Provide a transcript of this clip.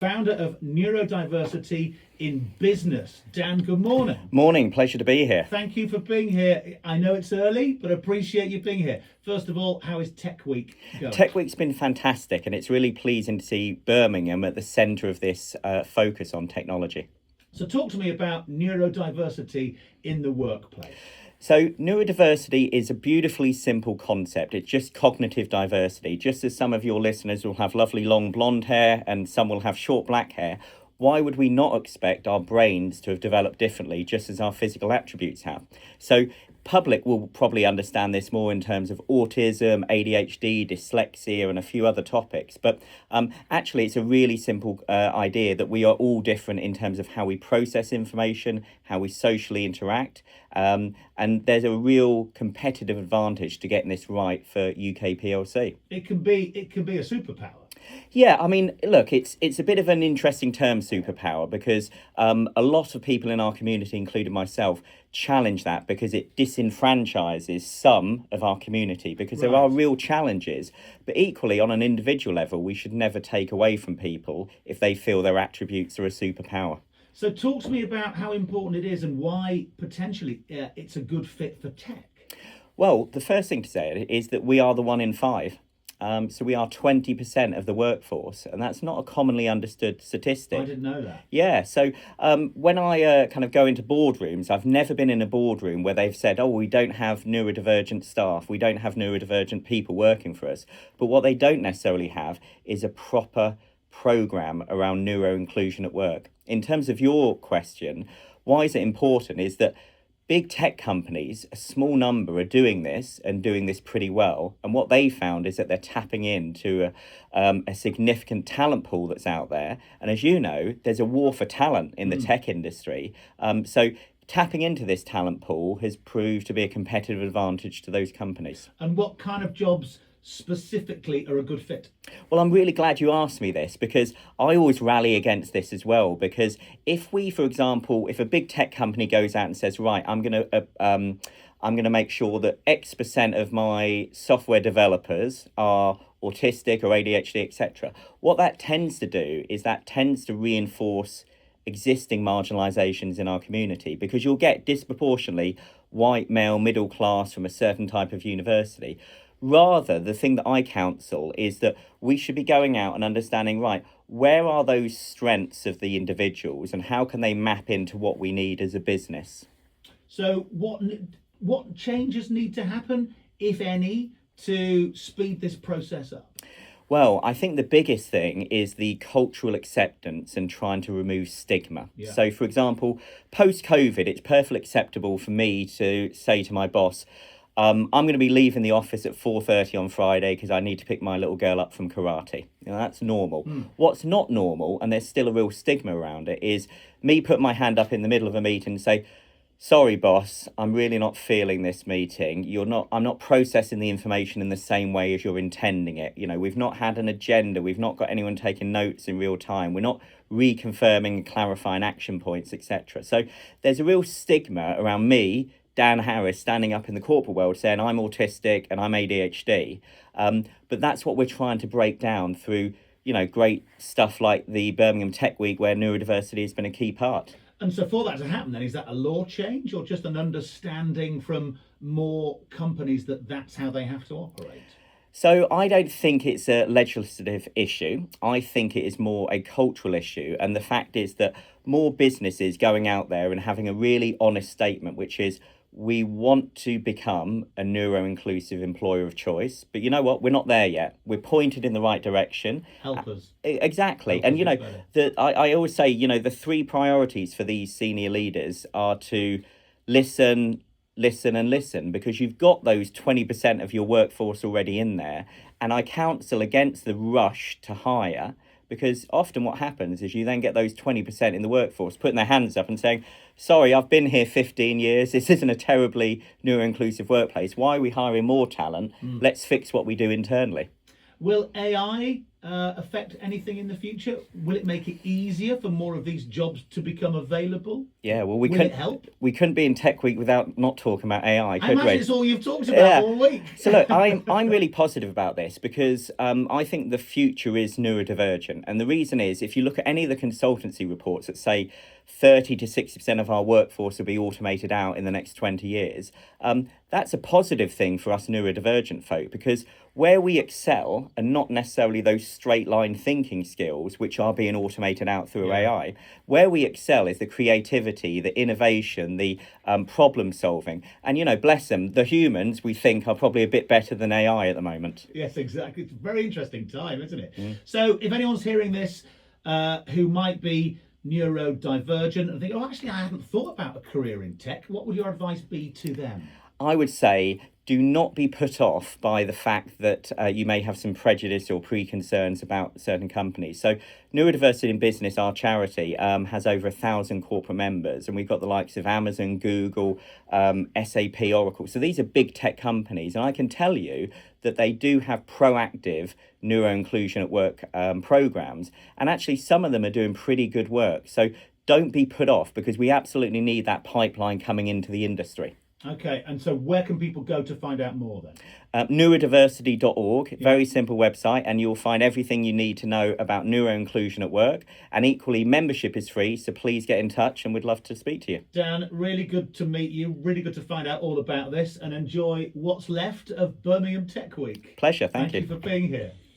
Founder of Neurodiversity in Business. Dan, good morning. Morning, pleasure to be here. Thank you for being here. I know it's early, but appreciate you being here. First of all, how is Tech Week going? Tech Week's been fantastic, and it's really pleasing to see Birmingham at the centre of this focus on technology. So talk to me about neurodiversity in the workplace. So neurodiversity is a beautifully simple concept. It's just cognitive diversity. Just as some of your listeners will have lovely long blonde hair and some will have short black hair, why would we not expect our brains to have developed differently just as our physical attributes have? So public will probably understand this more in terms of autism, ADHD, dyslexia, and a few other topics. But actually, it's a really simple idea that we are all different in terms of how we process information, how we socially interact. And there's a real competitive advantage to getting this right for UK PLC. It can be a superpower. Yeah, I mean, look, it's a bit of an interesting term, superpower, because a lot of people in our community, including myself, challenge that because it disenfranchises some of our community because there are real challenges. But equally, on an individual level, we should never take away from people if they feel their attributes are a superpower. So talk to me about how important it is and why potentially it's a good fit for tech. Well, the first thing to say is that we are the 1 in 5. So we are 20% of the workforce, and that's not a commonly understood statistic. I didn't know that. Yeah, so when I kind of go into boardrooms, I've never been in a boardroom where they've said, oh, we don't have neurodivergent staff, we don't have neurodivergent people working for us. But what they don't necessarily have is a proper programme around neuro-inclusion at work. In terms of your question, why is it important is that big tech companies, a small number, are doing this and doing this pretty well. And what they found is that they're tapping into a significant talent pool that's out there. And as you know, there's a war for talent in the tech industry. So tapping into this talent pool has proved to be a competitive advantage to those companies. And what kind of jobs specifically are a good fit? Well, I'm really glad you asked me this because I always rally against this as well. Because if we, for example, if a big tech company goes out and says, right, I'm going to make sure that X% of my software developers are autistic or ADHD, etc. What that tends to do is that tends to reinforce existing marginalizations in our community because you'll get disproportionately white, male, middle class from a certain type of university. Rather, the thing that I counsel is that we should be going out and understanding, right, where are those strengths of the individuals and how can they map into what we need as a business? So what changes need to happen, if any, to speed this process up? Well, I think the biggest thing is the cultural acceptance and trying to remove stigma. Yeah. So, for example, post-COVID, it's perfectly acceptable for me to say to my boss, I'm going to be leaving the office at 4:30 on Friday because I need to pick my little girl up from karate. You know, that's normal. What's not normal, and there's still a real stigma around it, is me put my hand up in the middle of a meeting and say, sorry, boss, I'm really not feeling this meeting. I'm not processing the information in the same way as you're intending it. You know, we've not had an agenda. We've not got anyone taking notes in real time. We're not reconfirming and clarifying action points, etc. So there's a real stigma around me, Dan Harris, standing up in the corporate world saying I'm autistic and I'm ADHD. But that's what we're trying to break down through, you know, great stuff like the Birmingham Tech Week where neurodiversity has been a key part. And so for that to happen then, is that a law change or just an understanding from more companies that that's how they have to operate? So I don't think it's a legislative issue. I think it is more a cultural issue. And the fact is that more businesses going out there and having a really honest statement, which is we want to become a neuro-inclusive employer of choice. But you know what? We're not there yet. We're pointed in the right direction. Help us. Exactly. Help And, us you know, better. I always say, you know, the 3 priorities for these senior leaders are to listen, and listen, because you've got those 20% of your workforce already in there. And I counsel against the rush to hire, because often what happens is you then get those 20% in the workforce putting their hands up and saying, sorry, I've been here 15 years. This isn't a terribly neuro-inclusive workplace. Why are we hiring more talent? Let's fix what we do internally. Will AI affect anything in the future? Will it make it easier for more of these jobs to become available? Yeah, well, Will it help? we couldn't be in Tech Week without not talking about AI, I could imagine we? it's all you've talked about all week. So look, I'm really positive about this because I think the future is neurodivergent, and the reason is if you look at any of the consultancy reports that say 30 to 60% of our workforce will be automated out in the next 20 years, that's a positive thing for us neurodivergent folk, because where we excel are not necessarily those straight line thinking skills which are being automated out through AI. Where we excel is the creativity, the innovation, the problem solving. And, you know, bless them, the humans we think are probably a bit better than AI at the moment. Yes, exactly. It's a very interesting time, isn't it? So if anyone's hearing this who might be neurodivergent and think, oh, actually, I hadn't thought about a career in tech, what would your advice be to them? I would say do not be put off by the fact that you may have some prejudice or preconcerns about certain companies. So Neurodiversity in Business, our charity, has over 1,000 corporate members, and we've got the likes of Amazon, Google, SAP, Oracle. So these are big tech companies, and I can tell you that they do have proactive neuro-inclusion at work programs, and actually some of them are doing pretty good work. So don't be put off, because we absolutely need that pipeline coming into the industry. Okay, and so where can people go to find out more then? Neurodiversity.org, very simple website, and you'll find everything you need to know about neuro-inclusion at work. And equally, membership is free, so please get in touch and we'd love to speak to you. Dan, really good to meet you, really good to find out all about this, and enjoy what's left of Birmingham Tech Week. Pleasure, thank you. Thank you for being here.